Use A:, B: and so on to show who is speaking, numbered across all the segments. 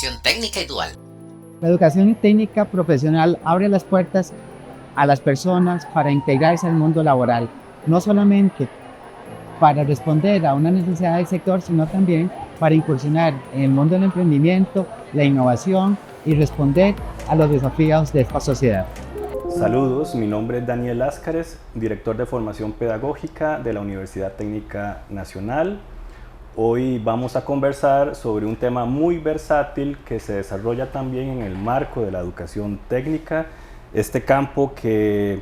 A: educación técnica y dual.
B: La educación técnica profesional abre las puertas a las personas para integrarse al mundo laboral, no solamente para responder a una necesidad del sector, sino también para incursionar en el mundo del emprendimiento, la innovación y responder a los desafíos de esta sociedad.
C: Saludos, mi nombre es Daniel Láscares, director de formación pedagógica de la Universidad Técnica Nacional. Hoy vamos a conversar sobre un tema muy versátil que se desarrolla también en el marco de la educación técnica, este campo que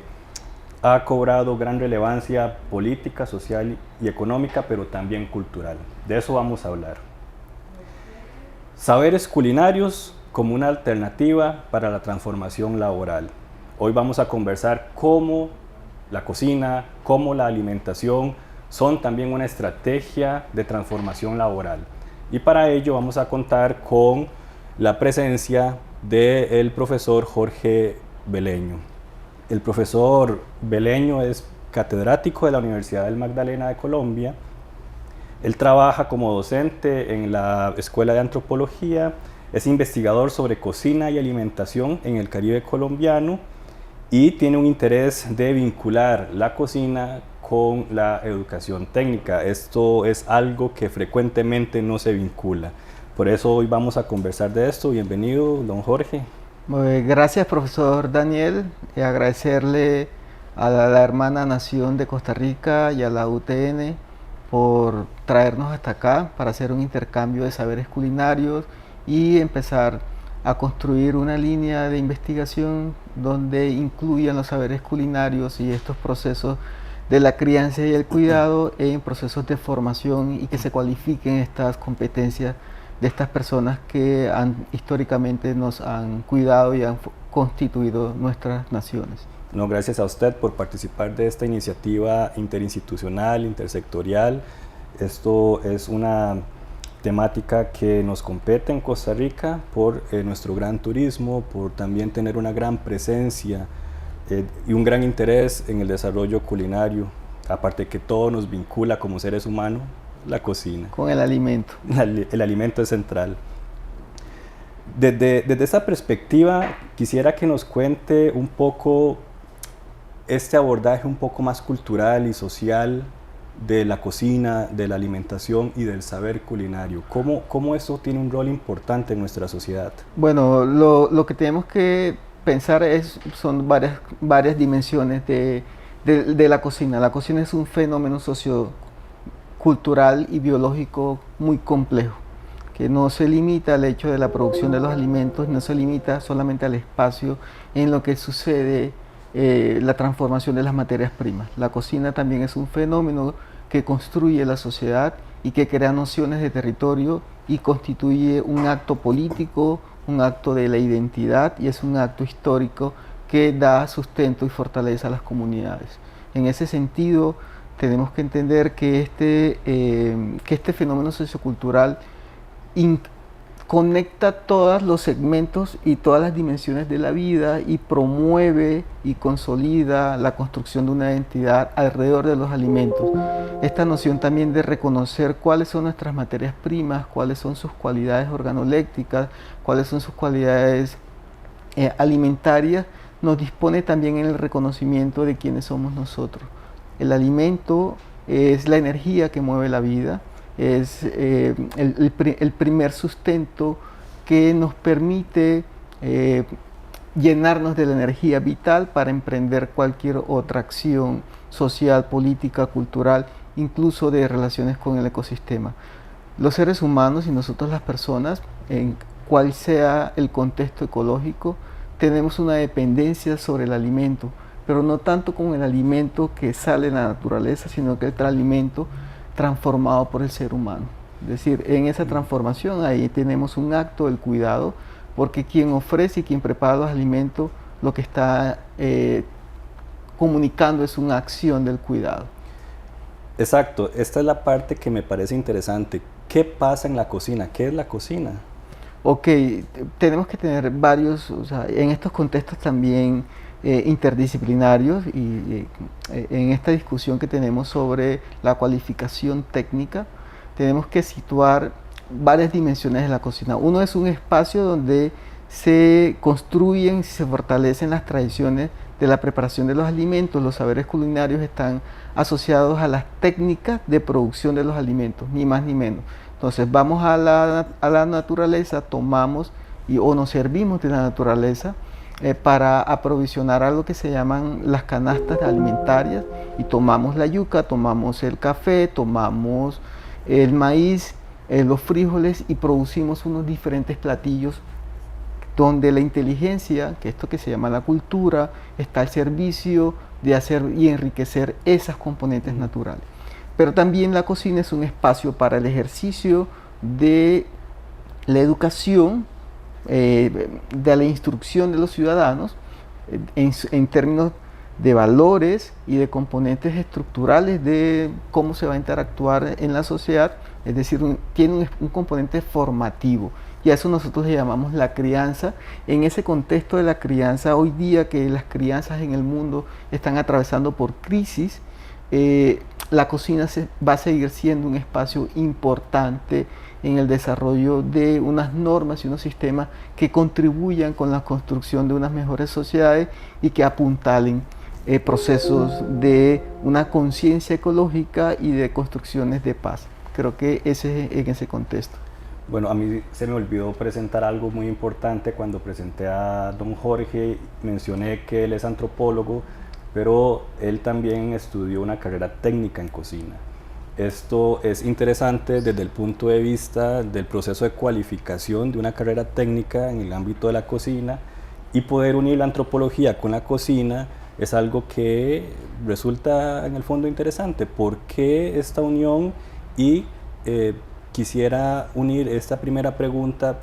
C: ha cobrado gran relevancia política, social y económica, pero también cultural. De eso vamos a hablar. Saberes culinarios como una alternativa para la transformación laboral. Hoy vamos a conversar cómo la cocina, cómo la alimentación son también una estrategia de transformación laboral. Y para ello vamos a contar con la presencia del profesor Jorge Beleño. El profesor Beleño es catedrático de la Universidad del Magdalena de Colombia. Él trabaja como docente en la Escuela de Antropología, es investigador sobre cocina y alimentación en el Caribe colombiano y tiene un interés de vincular la cocina con la educación técnica. Esto es algo que frecuentemente no se vincula. Por eso hoy vamos a conversar de esto. Bienvenido, don Jorge.
D: Gracias, profesor Daniel. Agradecerle a la hermana Nación de Costa Rica y a la UTN por traernos hasta acá para hacer un intercambio de saberes culinarios y empezar a construir una línea de investigación donde incluyan los saberes culinarios y estos procesos de la crianza y el cuidado en procesos de formación y que se cualifiquen estas competencias de estas personas que históricamente nos han cuidado y han constituido nuestras naciones.
C: No, gracias a usted por participar de esta iniciativa interinstitucional, intersectorial. Esto es una temática que nos compete en Costa Rica por nuestro gran turismo, por también tener una gran presencia y un gran interés en el desarrollo culinario, aparte que todo nos vincula como seres humanos, la cocina.
D: Con el alimento.
C: El alimento es central. Desde esa perspectiva, quisiera que nos cuente un poco este abordaje un poco más cultural y social de la cocina, de la alimentación y del saber culinario. ¿Cómo eso tiene un rol importante en nuestra sociedad?
D: Bueno, lo que tenemos que pensar son varias dimensiones de la cocina. La cocina es un fenómeno sociocultural y biológico muy complejo, que no se limita al hecho de la producción de los alimentos, no se limita solamente al espacio en lo que sucede la transformación de las materias primas. La cocina también es un fenómeno que construye la sociedad y que crea nociones de territorio y constituye un acto político, un acto de la identidad y es un acto histórico que da sustento y fortaleza a las comunidades. En ese sentido, tenemos que entender que este fenómeno sociocultural conecta todos los segmentos y todas las dimensiones de la vida y promueve y consolida la construcción de una identidad alrededor de los alimentos. Esta noción también de reconocer cuáles son nuestras materias primas, cuáles son sus cualidades organoléctricas, cuáles son sus cualidades alimentarias, nos dispone también en el reconocimiento de quiénes somos nosotros. El alimento es la energía que mueve la vida, es el primer sustento que nos permite llenarnos de la energía vital para emprender cualquier otra acción social, política, cultural, incluso de relaciones con el ecosistema. Los seres humanos y nosotros las personas, en cual sea el contexto ecológico, tenemos una dependencia sobre el alimento, pero no tanto con el alimento que sale de la naturaleza, sino que el alimento transformado por el ser humano. Es decir, en esa transformación ahí tenemos un acto del cuidado, porque quien ofrece y quien prepara los alimentos lo que está comunicando es una acción del cuidado.
C: Exacto, esta es la parte que me parece interesante. ¿Qué pasa en la cocina? ¿Qué es la cocina?
D: Ok, tenemos que tener varios, o sea, en estos contextos también interdisciplinarios y en esta discusión que tenemos sobre la cualificación técnica, tenemos que situar varias dimensiones de la cocina. Uno es un espacio donde se construyen y se fortalecen las tradiciones de la preparación de los alimentos. Los saberes culinarios están asociados a las técnicas de producción de los alimentos, ni más ni menos. Entonces vamos a la naturaleza, tomamos o nos servimos de la naturaleza para aprovisionar algo que se llaman las canastas alimentarias, y tomamos la yuca, tomamos el café, tomamos el maíz, los frijoles, y producimos unos diferentes platillos donde la inteligencia, que esto que se llama la cultura, está al servicio de hacer y enriquecer esas componentes naturales. Pero también la cocina es un espacio para el ejercicio de la educación, de la instrucción de los ciudadanos en términos de valores y de componentes estructurales de cómo se va a interactuar en la sociedad. Es decir, tiene un componente formativo, y a eso nosotros le llamamos la crianza. En ese contexto de la crianza, hoy día que las crianzas en el mundo están atravesando por crisis, la cocina va a seguir siendo un espacio importante en el desarrollo de unas normas y unos sistemas que contribuyan con la construcción de unas mejores sociedades y que apuntalen procesos de una conciencia ecológica y de construcciones de paz. Creo que ese es en ese contexto.
C: Bueno, a mí se me olvidó presentar algo muy importante cuando presenté a don Jorge. Mencioné que él es antropólogo, pero él también estudió una carrera técnica en cocina. Esto es interesante desde el punto de vista del proceso de cualificación de una carrera técnica en el ámbito de la cocina, y poder unir la antropología con la cocina es algo que resulta en el fondo interesante. ¿Por qué esta unión? Y quisiera unir esta primera pregunta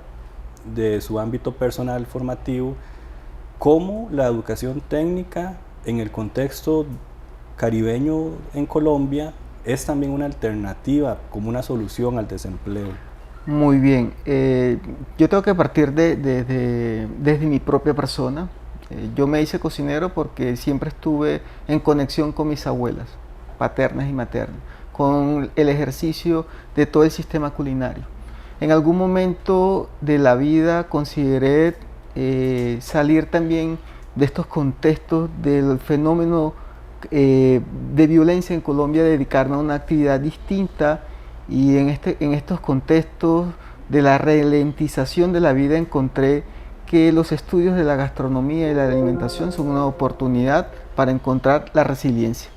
C: de su ámbito personal formativo: ¿cómo la educación técnica en el contexto caribeño en Colombia es también una alternativa como una solución al desempleo?
D: Muy bien, yo tengo que partir desde mi propia persona. Yo me hice cocinero porque siempre estuve en conexión con mis abuelas, paternas y maternas, con el ejercicio de todo el sistema culinario. En algún momento de la vida consideré salir también de estos contextos del fenómeno de violencia en Colombia, dedicarme a una actividad distinta, y en estos contextos de la ralentización de la vida encontré que los estudios de la gastronomía y la alimentación son una oportunidad para encontrar la resiliencia.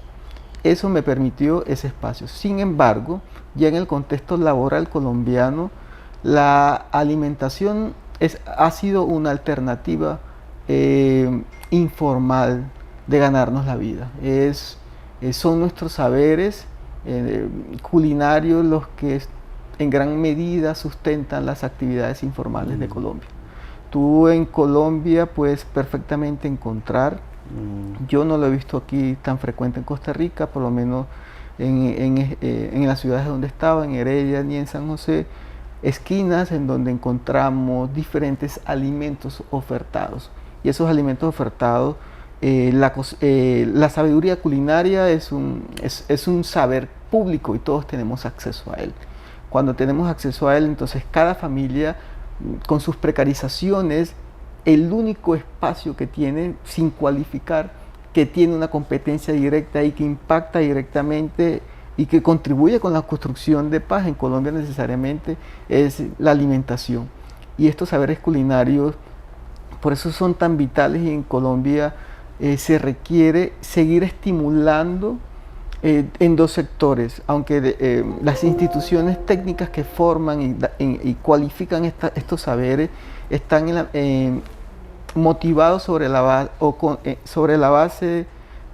D: Eso me permitió ese espacio. Sin embargo, ya en el contexto laboral colombiano, la alimentación ha sido una alternativa informal de ganarnos la vida. Son nuestros saberes culinarios los que en gran medida sustentan las actividades informales de Colombia. Tú en Colombia puedes perfectamente encontrar, yo no lo he visto aquí tan frecuente en Costa Rica, por lo menos en las ciudades donde estaba, en Heredia ni en San José, esquinas en donde encontramos diferentes alimentos ofertados. Y esos alimentos ofertados, la sabiduría culinaria es un saber público y todos tenemos acceso a él. Cuando tenemos acceso a él, entonces cada familia, con sus precarizaciones, el único espacio que tiene, sin cualificar, que tiene una competencia directa y que impacta directamente y que contribuye con la construcción de paz en Colombia necesariamente, es la alimentación. Y estos saberes culinarios, por eso son tan vitales, y en Colombia se requiere seguir estimulando en dos sectores, aunque las instituciones técnicas que forman y cualifican estos saberes están motivados sobre la base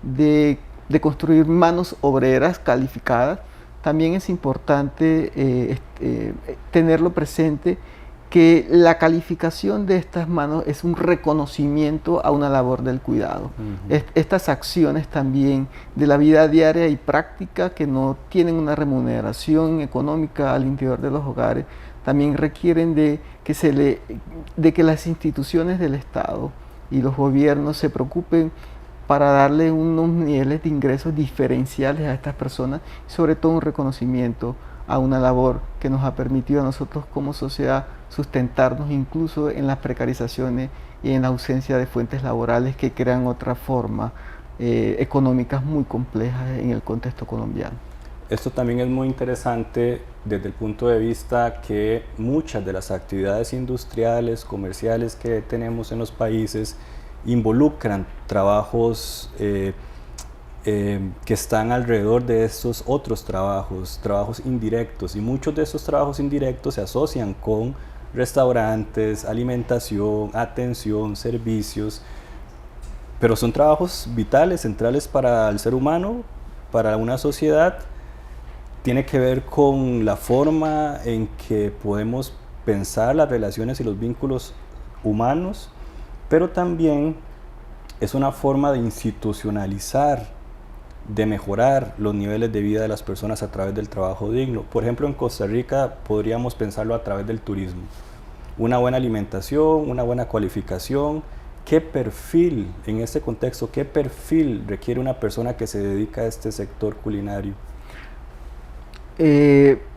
D: de construir manos obreras calificadas. También es importante tenerlo presente que la calificación de estas manos es un reconocimiento a una labor del cuidado. Estas acciones también de la vida diaria y práctica, que no tienen una remuneración económica al interior de los hogares, también requieren de que las instituciones del Estado y los gobiernos se preocupen para darle unos niveles de ingresos diferenciales a estas personas, sobre todo un reconocimiento a una labor que nos ha permitido a nosotros como sociedad sustentarnos incluso en las precarizaciones y en la ausencia de fuentes laborales que crean otra forma económicas muy complejas en el contexto colombiano.
C: Esto también es muy interesante desde el punto de vista que muchas de las actividades industriales, comerciales que tenemos en los países involucran trabajos que están alrededor de estos otros trabajos indirectos, y muchos de esos trabajos indirectos se asocian con restaurantes, alimentación, atención, servicios, pero son trabajos vitales, centrales para el ser humano, para una sociedad. Tiene que ver con la forma en que podemos pensar las relaciones y los vínculos humanos, pero también es una forma de institucionalizar, de mejorar los niveles de vida de las personas a través del trabajo digno. Por ejemplo, en Costa Rica podríamos pensarlo a través del turismo. Una buena alimentación, una buena cualificación. ¿Qué perfil, en este contexto, qué perfil requiere una persona que se dedica a este sector culinario?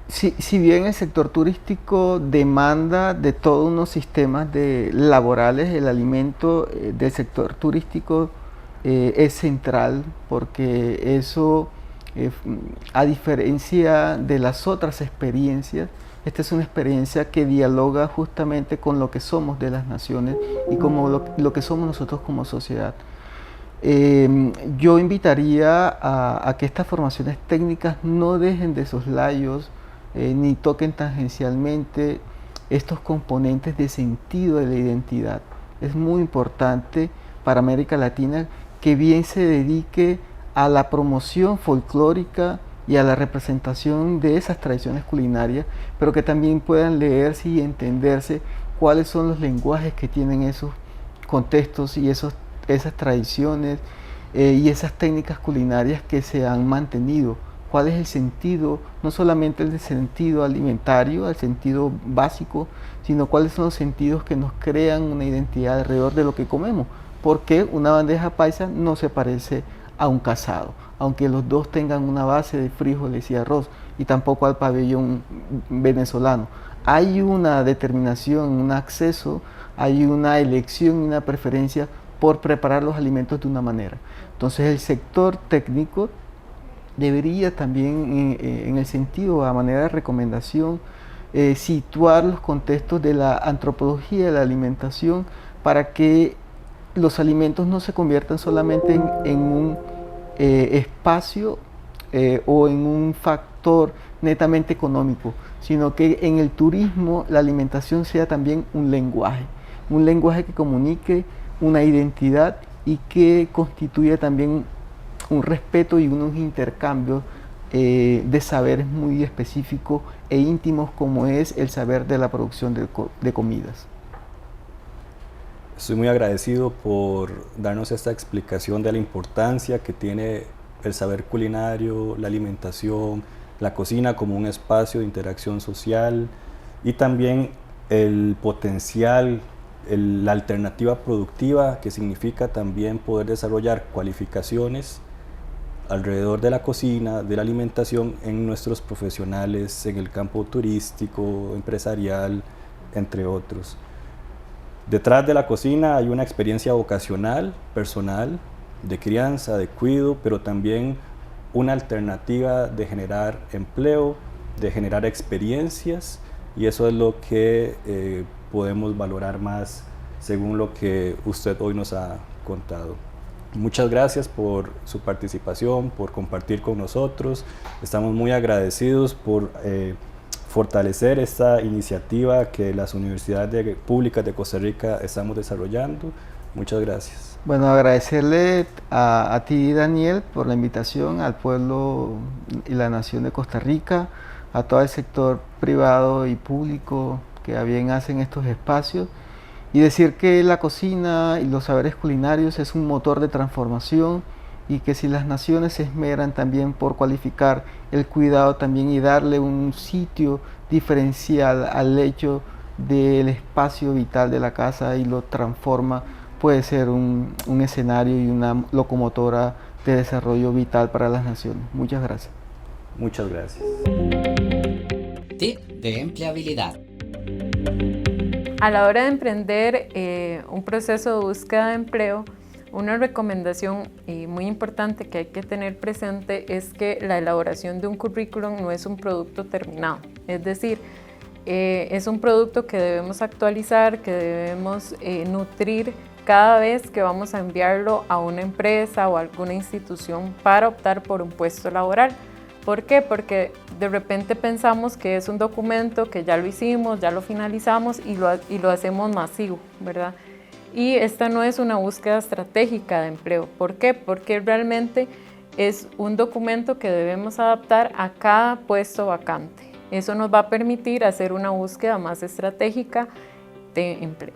D: Si bien el sector turístico demanda de todos unos sistemas laborales, el alimento del sector turístico es central, porque eso, a diferencia de las otras experiencias, esta es una experiencia que dialoga justamente con lo que somos de las naciones y como lo que somos nosotros como sociedad. Yo invitaría a que estas formaciones técnicas no dejen de soslayos ni toquen tangencialmente estos componentes de sentido de la identidad. Es muy importante para América Latina que bien se dedique a la promoción folclórica y a la representación de esas tradiciones culinarias, pero que también puedan leerse y entenderse cuáles son los lenguajes que tienen esos contextos y esas tradiciones y esas técnicas culinarias que se han mantenido. ¿Cuál es el sentido? No solamente el sentido alimentario, el sentido básico, sino cuáles son los sentidos que nos crean una identidad alrededor de lo que comemos. Porque una bandeja paisa no se parece a un casado, aunque los dos tengan una base de frijoles y arroz, y tampoco al pabellón venezolano. Hay una determinación, un acceso, hay una elección y una preferencia por preparar los alimentos de una manera. Entonces el sector técnico debería también, en el sentido, a manera de recomendación, situar los contextos de la antropología de la alimentación para que los alimentos no se conviertan solamente en un espacio o en un factor netamente económico, sino que en el turismo la alimentación sea también un lenguaje que comunique una identidad y que constituya también un respeto y unos intercambios de saberes muy específicos e íntimos, como es el saber de la producción de comidas.
C: Estoy muy agradecido por darnos esta explicación de la importancia que tiene el saber culinario, la alimentación, la cocina como un espacio de interacción social, y también el potencial, la alternativa productiva que significa también poder desarrollar cualificaciones alrededor de la cocina, de la alimentación en nuestros profesionales en el campo turístico, empresarial, entre otros. Detrás de la cocina hay una experiencia vocacional, personal, de crianza, de cuidado, pero también una alternativa de generar empleo, de generar experiencias, y eso es lo que podemos valorar más según lo que usted hoy nos ha contado. Muchas gracias por su participación, por compartir con nosotros. Estamos muy agradecidos por fortalecer esta iniciativa que las universidades públicas de Costa Rica estamos desarrollando. Muchas gracias.
D: Bueno, agradecerle a ti, Daniel, por la invitación, al pueblo y la nación de Costa Rica, a todo el sector privado y público que a bien hacen estos espacios, y decir que la cocina y los saberes culinarios es un motor de transformación, y que si las naciones se esmeran también por cualificar el cuidado también y darle un sitio diferencial al hecho del espacio vital de la casa y lo transforma, puede ser un escenario y una locomotora de desarrollo vital para las naciones. Muchas gracias.
C: Muchas gracias.
A: tip de empleabilidad.
E: A la hora de emprender un proceso de búsqueda de empleo, una recomendación muy importante que hay que tener presente es que la elaboración de un currículum no es un producto terminado. Es decir, es un producto que debemos actualizar, que debemos nutrir cada vez que vamos a enviarlo a una empresa o a alguna institución para optar por un puesto laboral. ¿Por qué? Porque de repente pensamos que es un documento que ya lo hicimos, ya lo finalizamos y lo hacemos masivo, ¿verdad? Y esta no es una búsqueda estratégica de empleo. ¿Por qué? Porque realmente es un documento que debemos adaptar a cada puesto vacante. Eso nos va a permitir hacer una búsqueda más estratégica de empleo.